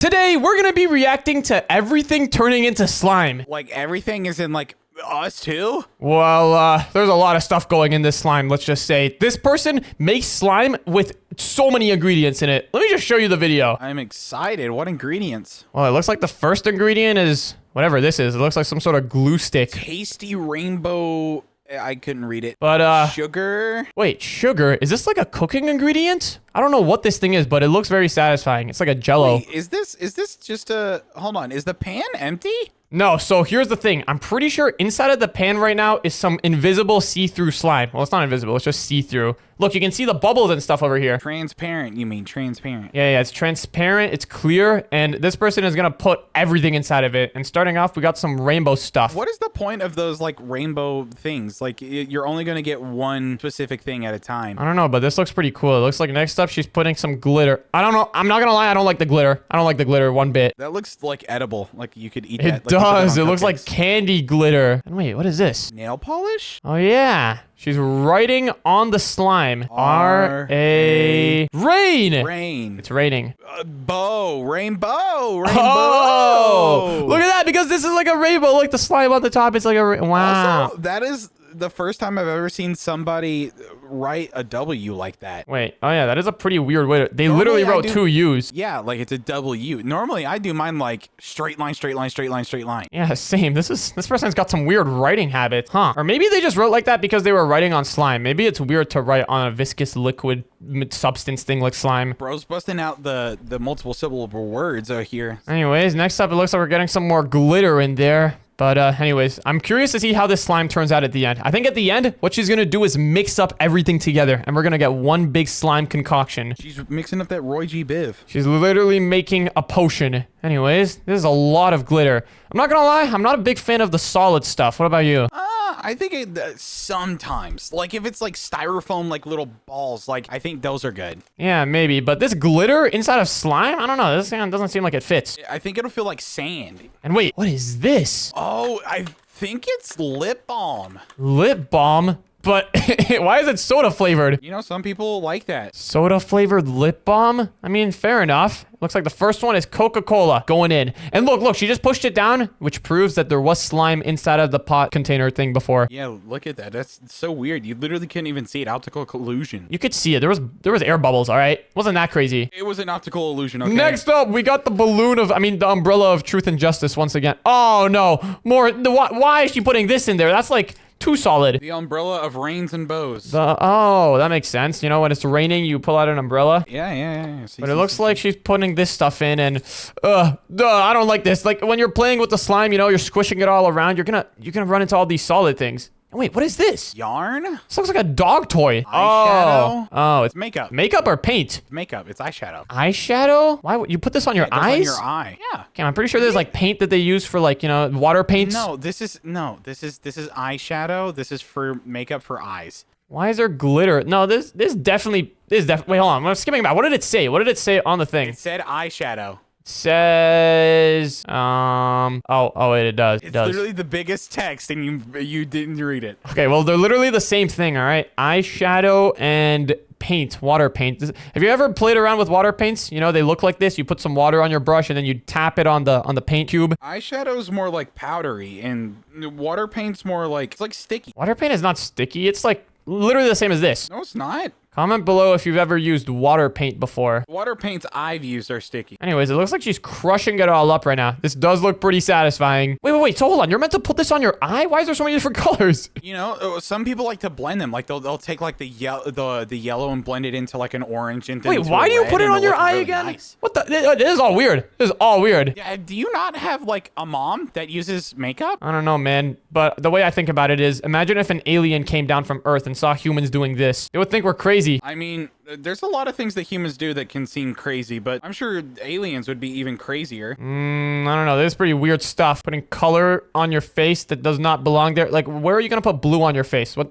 Today, we're gonna be reacting to everything turning into slime. Like everything is in like us too? Well, there's a lot of stuff going in this slime, let's just say. This person makes slime with so many ingredients in it. Let me just show you the video. I'm excited. What ingredients? Well, it looks like the first ingredient is whatever this is. It looks like some sort of glue stick. Tasty rainbow. I couldn't read it. But, sugar? Wait, sugar? Is this like a cooking ingredient? I don't know what this thing is, but it looks very satisfying. It's like a jello. Wait, is this just a... Hold on. Is the pan empty? No, so here's the thing. I'm pretty sure inside of the pan right now is some invisible see-through slime. Well, it's not invisible. It's just see-through. Look, you can see the bubbles and stuff over here. Transparent, you mean transparent. Yeah, it's transparent, it's clear, and this person is gonna put everything inside of it. And starting off, we got some rainbow stuff. What is the point of those, like, rainbow things? Like, you're only gonna get one specific thing at a time. I don't know, but this looks pretty cool. It looks like next up, she's putting some glitter. I don't know. I'm not gonna lie, I don't like the glitter. I don't like the glitter one bit. That looks, like, edible. Like, you could eat that. It Like, you put does. on It looks like cupcakes. candy glitter. And wait, what is this? Nail polish? Oh, yeah. She's writing on the slime. R-A... Rain! Rain. It's raining. Rainbow. Oh! Look at that, because this is like a rainbow. Like the slime on the top, it's like a... Wow. Also, that is the first time I've ever seen somebody write a W like that. Wait, oh yeah, that is a pretty weird way to... They literally wrote two U's. Yeah, like it's a W. Normally, I do mine like straight line, straight line, straight line, straight line. Yeah, same. This person's got some weird writing habits, huh? Or maybe they just wrote like that because they were writing on slime. Maybe it's weird to write on a viscous liquid substance thing like slime. Bro's busting out the multiple syllable words out here. Anyways, next up, it looks like we're getting some more glitter in there. But anyways, I'm curious to see how this slime turns out at the end. I think at the end, what she's gonna do is mix up everything together, and we're gonna get one big slime concoction. She's mixing up that Roy G. Biv. She's literally making a potion. Anyways, this is a lot of glitter. I'm not gonna lie, I'm not a big fan of the solid stuff. What about you? I think it sometimes, like if it's like styrofoam, like little balls, like I think those are good. Yeah, maybe. But this glitter inside of slime, I don't know. This thing doesn't seem like it fits. I think it'll feel like sand. And wait, what is this? Oh, I think it's lip balm. Lip balm? But why is it soda flavored? You know, some people like that. Soda flavored lip balm? I mean, fair enough. Looks like the first one is Coca-Cola going in. And look, she just pushed it down, which proves that there was slime inside of the pot container thing before. Yeah, look at that. That's so weird. You literally couldn't even see it. Optical illusion. You could see it. There was air bubbles, all right? Wasn't that crazy? It was an optical illusion, okay? Next up, we got the the umbrella of truth and justice once again. Oh, no. Why is she putting this in there? That's like... too solid. The umbrella of rains and bows. Oh, that makes sense. You know, when it's raining, you pull out an umbrella. Yeah. But it looks like she's putting this stuff in, and I don't like this. Like when you're playing with the slime, you know, you're squishing it all around. You're gonna run into all these solid things. Wait, what is this? Yarn? This looks like a dog toy. Eyeshadow? Oh, it's makeup. Makeup or paint? Makeup. It's eyeshadow. Eyeshadow? Why would you put this on your eyes? On your eye. Yeah. Okay, I'm pretty sure there's like paint that they use for like, you know, water paints. No, this is eyeshadow. This is for makeup for eyes. Why is there glitter? No, this definitely wait, hold on. I'm skipping back. What did it say? What did it say on the thing? It said eyeshadow. Says wait, it does. It's literally the biggest text and you didn't read it. Okay, well, they're literally the same thing, all right? Eyeshadow and paint, water paint. Have you ever played around with water paints? You know, they look like this. You put some water on your brush and then you tap it on the paint cube. Eyeshadow's more like powdery and water paint's more like, it's like sticky. Water paint is not sticky. It's like literally the same as this. No, it's not. Comment below if you've ever used water paint before. Water paints I've used are sticky. Anyways, it looks like she's crushing it all up right now. This does look pretty satisfying. Wait. So hold on. You're meant to put this on your eye? Why is there so many different colors? You know, some people like to blend them. Like they'll take like the yellow and blend it into like an orange. And wait, why do you put it on your eye again? Nice. What the? This is all weird. This is all weird. Yeah, do you not have like a mom that uses makeup? I don't know, man. But the way I think about it is, imagine if an alien came down from Earth and saw humans doing this. They would think we're crazy. I mean, there's a lot of things that humans do that can seem crazy, but I'm sure aliens would be even crazier. I don't know. This is pretty weird stuff. Putting color on your face that does not belong there. Like, where are you going to put blue on your face? How's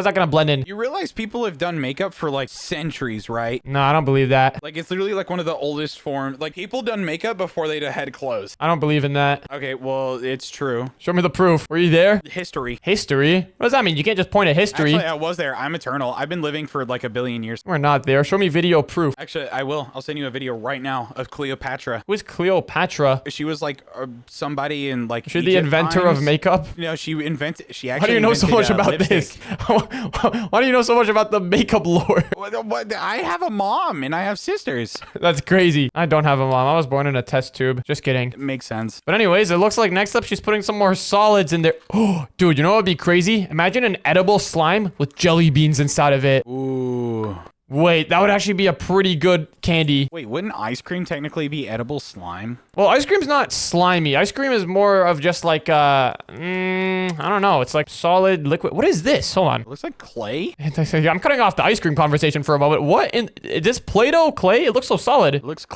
that going to blend in? You realize people have done makeup for like centuries, right? No, I don't believe that. Like, it's literally like one of the oldest forms. Like, people done makeup before they had clothes. I don't believe in that. Okay, well, it's true. Show me the proof. Were you there? History. History? What does that mean? You can't just point at history. Actually, I was there. I'm eternal. I've been living for like a billion years. We're not not there. Show me video proof. Actually, I will. I'll send you a video right now of Cleopatra. Who is Cleopatra? She was like somebody in like She's the inventor of makeup? No, she actually Why do you know so much about lipstick. this? Why do you know so much about the makeup lore? What? I have a mom and I have sisters. That's crazy. I don't have a mom. I was born in a test tube. Just kidding. Makes sense. But anyways, it looks like next up she's putting some more solids in there. Oh, dude, you know what would be crazy? Imagine an edible slime with jelly beans inside of it. Ooh. Wait, that would actually be a pretty good candy. Wait, wouldn't ice cream technically be edible slime? Well, ice cream's not slimy. Ice cream is more of just like, I don't know. It's like solid liquid. What is this? Hold on. It looks like clay. I'm cutting off the ice cream conversation for a moment. What? Is this Play-Doh clay? It looks so solid. It looks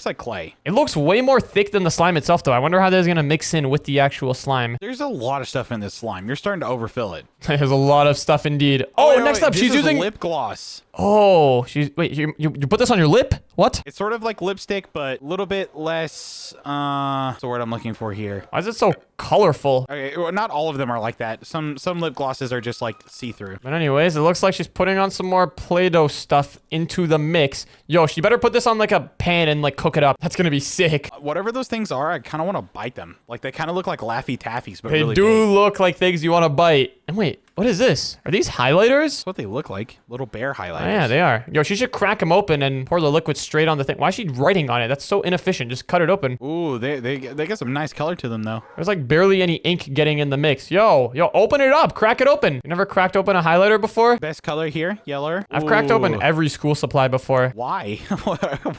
like clay. It looks way more thick than the slime itself, though. I wonder how that's going to mix in with the actual slime. There's a lot of stuff in this slime. You're starting to overfill it. There's a lot of stuff indeed. Oh, wait, next wait, up, this she's is using lip gloss. Oh, wait, you put this on your lip? What? It's sort of like lipstick, but a little bit less, what's the word I'm looking for here? Why is it so colorful? Okay, well, not all of them are like that. Some lip glosses are just like see-through. But anyways, it looks like she's putting on some more Play-Doh stuff into the mix. Yo, she better put this on like a pan and like cook it up. That's gonna be sick. Whatever those things are, I kind of want to bite them. Like they kind of look like Laffy Taffies, but They really do big. look like things you want to bite. And wait, what is this? Are these highlighters? That's what they look like. Little bear highlighters. Oh, yeah, they are. Yo, she should crack them open and pour the liquid straight on the thing. Why is she writing on it? That's so inefficient. Just cut it open. Ooh, they got some nice color to them though. There's like barely any ink getting in the mix. Yo, open it up. Crack it open. You never cracked open a highlighter before? Best color here, yellow. I've cracked open Ooh. every school supply before. Why?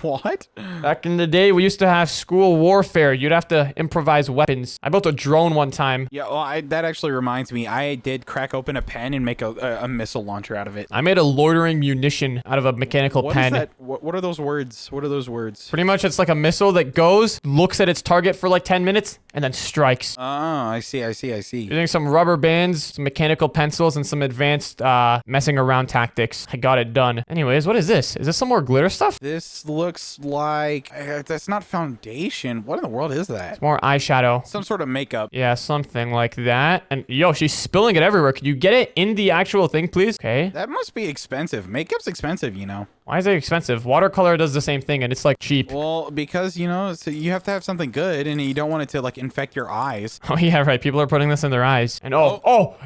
What? Back in the day, we used to have school warfare. You'd have to improvise weapons. I built a drone one time. Yeah, well, that actually reminds me. I did crack open a pen and make a missile launcher out of it. I made a loitering munition out of a mechanical What pen. is that? What are those words? What are those words? Pretty much, it's like a missile that goes, looks at its target for like 10 minutes, and then strikes. Oh, I see. Using some rubber bands, some mechanical pencils, and some advanced messing around tactics. I got it done. Anyways, what is this? Is this some more glitter stuff? This looks like that's not foundation. What in the world is that? More eyeshadow. Some sort of makeup. Yeah, something like that. And yo, she's spilling it everywhere. Could you get it in the actual thing, please? Okay. That must be expensive. Makeup's expensive, you know. Why is it expensive? Watercolor does the same thing, and it's like cheap. Well, because you know, so you have to have something good, and you don't want it to like infect your eyes. Oh yeah, right. People are putting this in their eyes. And it's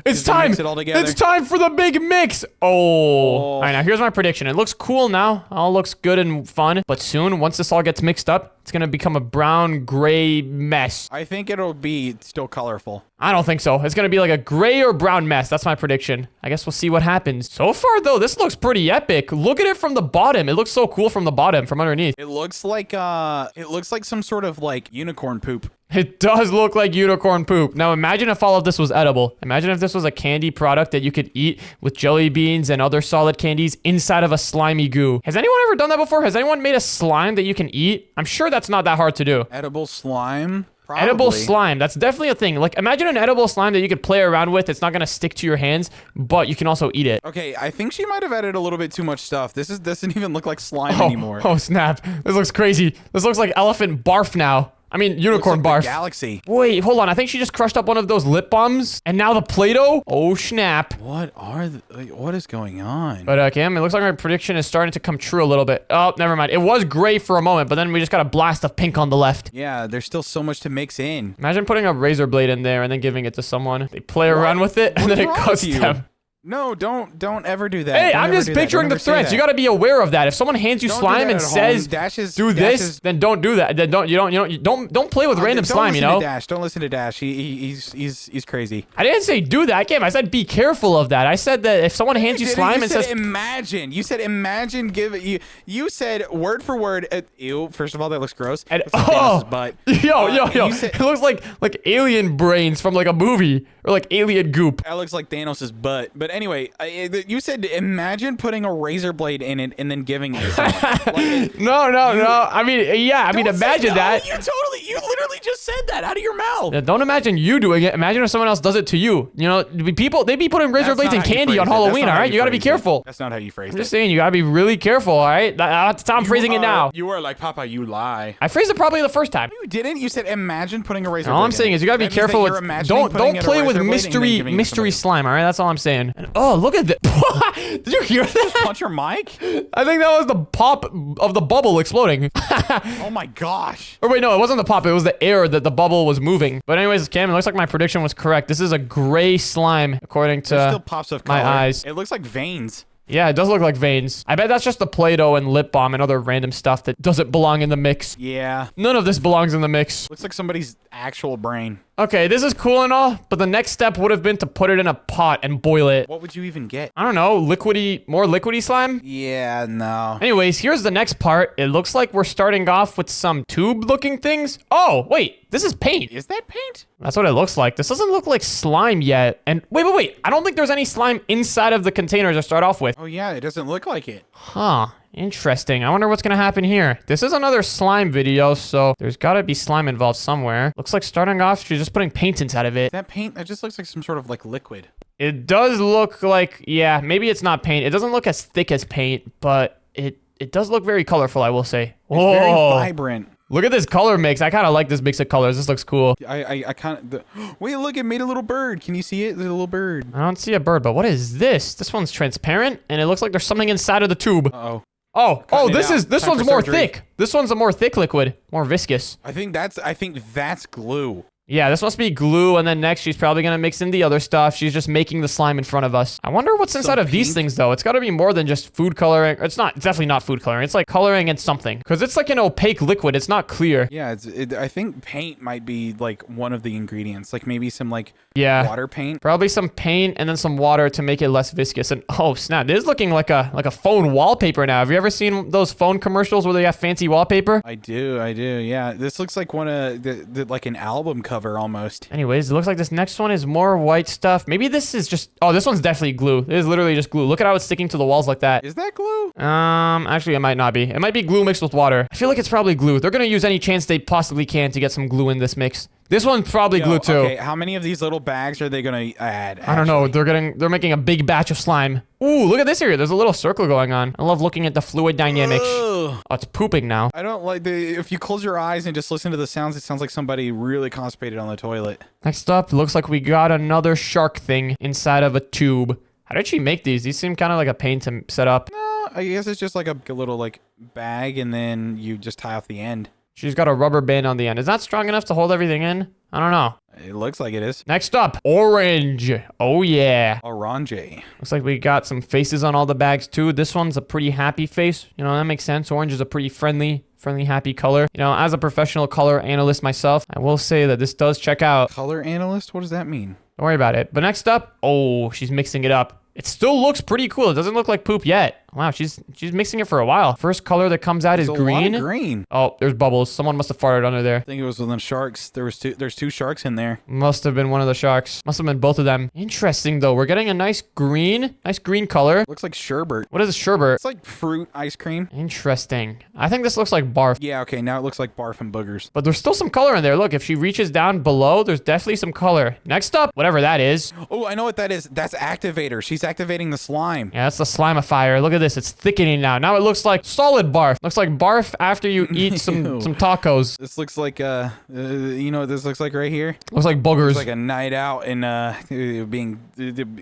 Just to time. mix it all together. It's time for the big mix. All right, now here's my prediction. It looks cool now. All looks good and fun. But soon, once this all gets mixed up, it's gonna become a brown gray mess. I think it'll be still colorful. I don't think so. It's gonna be like a gray or brown mess. That's my prediction. I guess we'll see what happens. So far though, this looks pretty epic. Look at it from the bottom. It looks so cool from the bottom, from underneath. It looks like some sort of like unicorn poop. It does look like unicorn poop. Now imagine if all of this was edible. Imagine if this was a candy product that you could eat with jelly beans and other solid candies inside of a slimy goo. Has anyone ever done that before? Has anyone made a slime that you can eat? I'm sure that's not that hard to do. Edible slime? Probably. Edible slime. That's definitely a thing. Like imagine an edible slime that you could play around with. It's not going to stick to your hands, but you can also eat it. Okay, I think she might have added a little bit too much stuff. This doesn't even look like slime anymore. Oh snap. This looks crazy. This looks like elephant barf now. I mean, unicorn Looks like barf. the galaxy. Wait, hold on. I think she just crushed up one of those lip balms. And now the Play-Doh? Oh, snap. What is going on? But, Cam, it looks like my prediction is starting to come true a little bit. Oh, never mind. It was gray for a moment, but then we just got a blast of pink on the left. Yeah, there's still so much to mix in. Imagine putting a razor blade in there and then giving it to someone. They play around with it, and then it wrong cuts with you? them. No, don't ever do that. Hey, Don't I'm ever just do that. picturing Don't the ever say threats. that. You got to be aware of that. If someone hands you Don't do slime that and at home. says, do this, Dashes- then don't do that. Then don't play with random Don't slime, you listen know? to Dash. Don't listen to Dash. He's crazy. I didn't say do that, Cam. I said be careful of that. I said that if someone hands you slime and says, imagine. You said imagine. You said word for word. Ew. First of all, that looks gross. and, Looks like Thanos' butt. yo, You said, it looks like alien brains from like a movie or like alien goop. that looks like Thanos' butt. But anyway, you said imagine putting a razor blade in it and then giving it to someone. Like, No. I mean, yeah. I mean, don't say imagine no. that. You literally just said that out of your mouth. Yeah, don't imagine you doing it. Imagine if someone else does it to you. You know, people, they be putting razor That's blades not and how you candy phrase on it. Halloween, That's not all how right? You gotta be phrase it. careful. That's not how you phrase I'm it. just saying, you gotta be really careful, all right? That's how I'm phrasing it now. You are like, Papa, you lie. I phrased it probably the first time. You didn't. You said imagine putting a razor blade All I'm saying is you gotta be careful with don't play with mystery slime, all right? That's all I'm saying. And, oh, look at this. Did you hear that? Punch your mic? I think that was the pop of the bubble exploding. Oh my gosh. Or wait, no, it wasn't the pop. It was the air that the bubble was moving. But anyways, Cam, it looks like my prediction was correct. This is a gray slime, according It to still pops of color. my eyes. It looks like veins. Yeah, it does look like veins. I bet that's just the Play-Doh and lip balm and other random stuff that doesn't belong in the mix. Yeah. None of this belongs in the mix. Looks like somebody's actual brain. Okay, this is cool and all, but the next step would have been to put it in a pot and boil it. What would you even get? I don't know, more liquidy slime? Yeah, no. Anyways, here's the next part. It looks like we're starting off with some tube-looking things. Oh, wait, this is paint. Is that paint? That's what it looks like. This doesn't look like slime yet. And wait. I don't think there's any slime inside of the container to start off with. Oh yeah, it doesn't look like it. Huh. Interesting. I wonder what's gonna happen here. This is another slime video, so there's gotta be slime involved somewhere. Looks like starting off, she's just putting paint inside of it. That paint, that just looks like some sort of like liquid. It does look like, yeah, maybe it's not paint. It doesn't look as thick as paint, but it does look very colorful, I will say. It's very vibrant. Look at this color mix. I kind of like this mix of colors. This looks cool. I kind of... Wait, look, it made a little bird. Can you see it? There's a little bird. I don't see a bird, but what is this? This one's transparent, and it looks like there's something inside of the tube. Uh-oh. Oh, this Time one's for more surgery. thick. This one's a more thick liquid, more viscous. I think that's glue. Yeah, this must be glue, and then next she's probably gonna mix in the other stuff. She's just making the slime in front of us. I wonder what's inside of these things, though. It's gotta be more than just food coloring. It's definitely not food coloring. It's like coloring and something. Because it's like an opaque liquid. It's not clear. Yeah, I think paint might be like one of the ingredients. Like maybe some like water paint. Probably some paint and then some water to make it less viscous. And oh snap, this is looking like a phone wallpaper now. Have you ever seen those phone commercials where they have fancy wallpaper? I do, yeah. This looks like one of like an album cover almost. Anyways, it looks like this next one is more white stuff. Maybe this is just, oh, this one's definitely glue. It is literally just glue. Look at how it's sticking to the walls like that. Is that glue? Actually, it might not be. It might be glue mixed with water. I feel like it's probably glue. They're gonna use any chance they possibly can to get some glue in this mix. This one's probably glue too. Okay, how many of these little bags are they gonna add? I don't know. They're making a big batch of slime. Ooh, look at this here. There's a little circle going on. I love looking at the fluid dynamics. Ugh. Oh, it's pooping now. I don't like if you close your eyes and just listen to the sounds, it sounds like somebody really constipated on the toilet. Next up, it looks like we got another shark thing inside of a tube. How did she make these? These seem kind of like a pain to set up. No, I guess it's just like a little like bag and then you just tie off the end. She's got a rubber band on the end. Is that strong enough to hold everything in? I don't know. It looks like it is. Next up, orange. Oh yeah. Orange. Looks like we got some faces on all the bags too. This one's a pretty happy face. You know, that makes sense. Orange is a pretty friendly, happy color. You know, as a professional color analyst myself, I will say that this does check out. Color analyst? What does that mean? Don't worry about it. But next up, oh, she's mixing it up. It still looks pretty cool. It doesn't look like poop yet. Wow, she's mixing it for a while. First color that comes out is green. Lot of green. Oh, there's bubbles. Someone must have farted under there. I think it was one of the sharks. There's two sharks in there. Must have been one of the sharks. Must have been both of them. Interesting though. We're getting a nice green color. Looks like sherbet. What is a sherbet? It's like fruit ice cream. Interesting. I think this looks like barf. Yeah, okay, now it looks like barf and boogers. But there's still some color in there. Look, if she reaches down below, there's definitely some color. Next up, whatever that is. Oh, I know what that is. That's activator. She's activating the slime. Yeah, that's the slimifier. Look at this. It's thickening now. Now it looks like solid barf. Looks like barf after you eat some tacos. This looks like you know what this looks like right here? Looks like boogers. It's like a night out and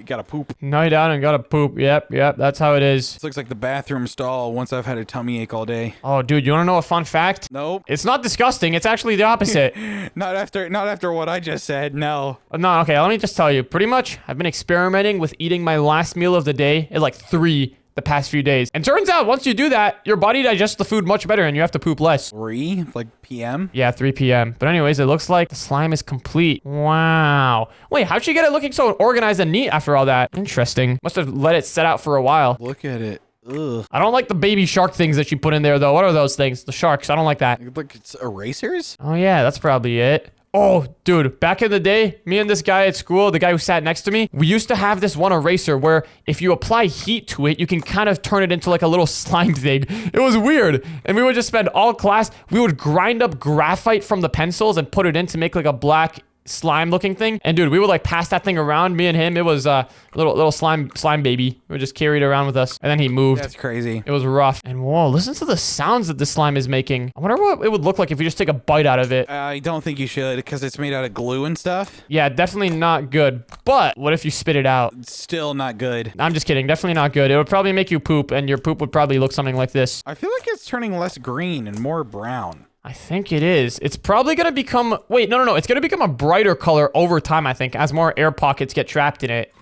gotta poop. Night out and gotta poop. Yep, that's how it is. This looks like the bathroom stall once I've had a tummy ache all day. Oh, dude, you wanna know a fun fact? Nope. It's not disgusting. It's actually the opposite. Not after what I just said. No. No, okay, let me just tell you. Pretty much, I've been experimenting with eating my last meal of the day at like 3 the past few days. And turns out once you do that, your body digests the food much better and you have to poop less. 3 like p.m. Yeah, 3 p.m. But anyways, it looks like the slime is complete. Wow. Wait, how'd she get it looking so organized and neat after all that? Interesting. Must have let it set out for a while. Look at it. Ugh. I don't like the baby shark things that she put in there though. What are those things? The sharks. I don't like that. Look, it's erasers? Oh yeah, that's probably it. Oh, dude, back in the day, me and this guy at school, the guy who sat next to me, we used to have this one eraser where if you apply heat to it, you can kind of turn it into like a little slime thing. It was weird. And we would just spend all class, we would grind up graphite from the pencils and put it in to make like a black slime looking thing. And dude, we would like pass that thing around, me and him. It was a little slime baby. We would just carry it around with us. And then he moved. That's crazy. It was rough. And whoa, listen to the sounds that the slime is making. I wonder what it would look like if you just take a bite out of it. I don't think you should because it's made out of glue and stuff. Yeah, definitely not good. But what if you spit it out? Still not good. I'm just kidding. Definitely not good. It would probably make you poop, and your poop would probably look something like this. I feel like it's turning less green and more brown. I think it is. It's probably going to become... Wait, no. It's going to become a brighter color over time, I think, as more air pockets get trapped in it.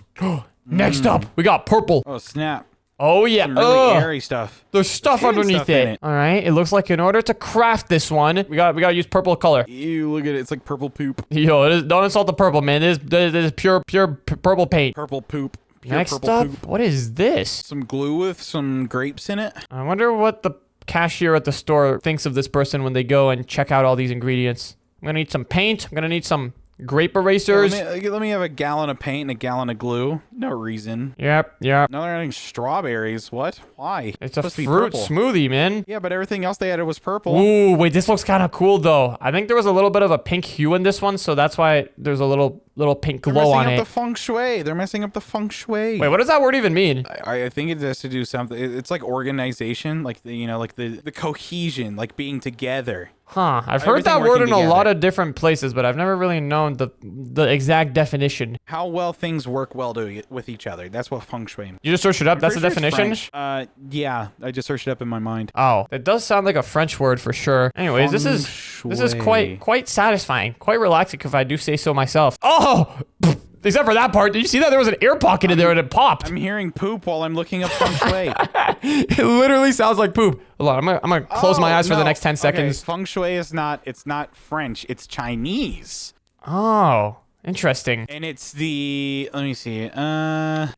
Next up, we got purple. Oh, snap. Oh, yeah. Some really airy stuff. There's stuff Hidden underneath stuff in it. it. All right. It looks like in order to craft this one, we got to use purple color. Ew, look at it. It's like purple poop. Yo, don't insult the purple, man. This is pure purple paint. Purple poop. Pure Next purple up, poop. what is this? Some glue with some grapes in it. I wonder what the cashier at the store thinks of this person when they go and check out all these ingredients. I'm gonna need some paint. I'm gonna need some grape erasers. Let me have a gallon of paint and a gallon of glue. No reason. Yep. Now they're adding strawberries. What? Why? It's a supposed to be fruit purple. smoothie, man. Yeah, but everything else they added was purple. Ooh, wait, this looks kind of cool though. I think there was a little bit of a pink hue in this one, so that's why there's a little pink They're glow on messing it. up the feng shui. They're messing up the feng shui. Wait, what does that word even mean? I think it has to do something. It's like organization, like the cohesion, like being together. Huh. I've heard that word in a lot of different places, but I've never really known the exact definition. How well things work well with each other. That's what feng shui means. You just searched it up? That's the Pretty sure it's definition? French. Yeah, I just searched it up in my mind. Oh, it does sound like a French word for sure. Anyways, this is shui. quite satisfying, quite relaxing if I do say so myself. Oh, except for that part. Did you see that? There was an air pocket in there and it popped. I'm hearing poop while I'm looking up feng shui. It literally sounds like poop. Hold on, I'm gonna close my eyes for the next 10 seconds. Okay, feng shui is not. It's not French. It's Chinese. Oh, interesting. And it's the. Let me see.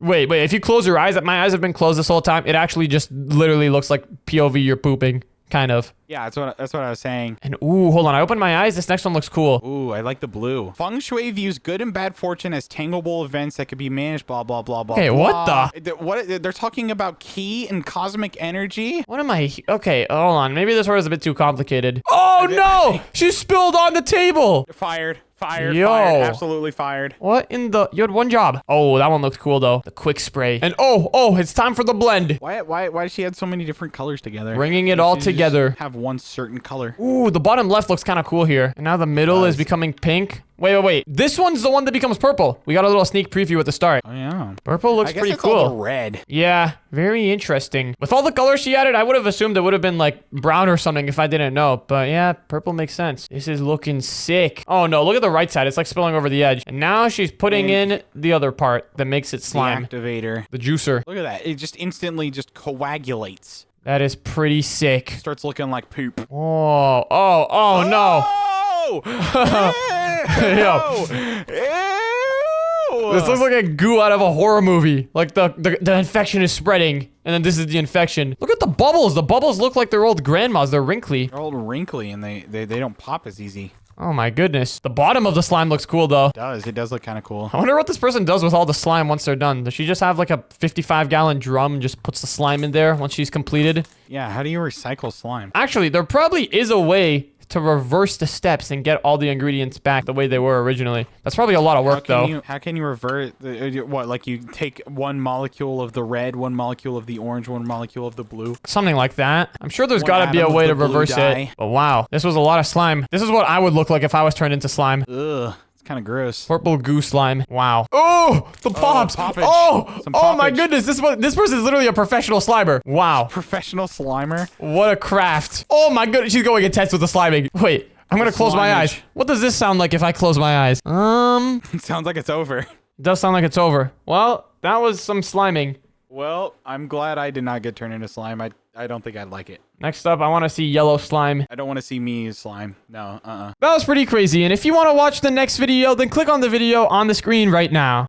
Wait. If you close your eyes, my eyes have been closed this whole time. It actually just literally looks like POV you're pooping, kind of. Yeah, that's what I was saying. And ooh, hold on. I opened my eyes. This next one looks cool. Ooh, I like the blue. Feng Shui views good and bad fortune as tangible events that could be managed, blah, blah, blah, blah, Okay, blah. what the? What? They're talking about ki and cosmic energy? What am I? Okay, hold on. Maybe this word is a bit too complicated. Oh, no! She spilled on the table! Fired. Yo. Fired. Absolutely fired. What in the... You had one job. Oh, that one looked cool, though. The quick spray. And oh, it's time for the blend. Why does she add so many different colors together? Bringing it Why all doesn't she just together. have one certain color. Ooh, the bottom left looks kind of cool here. And now the middle is becoming pink. Wait. This one's the one that becomes purple. We got a little sneak preview at the start. Oh, yeah. Purple looks I guess pretty it's cool. all red. Yeah, very interesting. With all the colors she added, I would have assumed it would have been like brown or something if I didn't know. But yeah, purple makes sense. This is looking sick. Oh no, look at the right side. It's like spilling over the edge. And now she's putting in the other part that makes it slime. The activator. The juicer. Look at that. It just instantly just coagulates. That is pretty sick. Starts looking like poop. Oh no. Yo. This looks like a goo out of a horror movie. Like the infection is spreading, and then this is the infection. Look at the bubbles. The bubbles look like they're old grandmas. They're wrinkly. They're all wrinkly, and they don't pop as easy. Oh my goodness. The bottom of the slime looks cool though. It does look kind of cool. I wonder what this person does with all the slime once they're done. Does she just have like a 55-gallon drum and just puts the slime in there once she's completed? Yeah, how do you recycle slime? Actually, there probably is a way to reverse the steps and get all the ingredients back the way they were originally. That's probably a lot of work though. How can you revert what? Like you take one molecule of the red, one molecule of the orange, one molecule of the blue. Something like that. I'm sure there's One got to be a atom of way the to blue reverse it. dye. But wow, this was a lot of slime. This is what I would look like if I was turned into slime. Ugh, it's kind of gross. Purple goo slime. Wow. Oh, the pops. poppage. Some Oh my poppage. goodness. This person is literally a professional slimer. Wow. Professional slimer. What a craft. Oh my goodness. She's going intense with the sliming. Wait. I'm gonna close my eyes. Slimage. What does this sound like if I close my eyes? It sounds like it's over. It does sound like it's over. Well, that was some sliming. Well, I'm glad I did not get turned into slime. I don't think I'd like it. Next up, I want to see yellow slime. I don't want to see me as slime. No, That was pretty crazy. And if you want to watch the next video, then click on the video on the screen right now.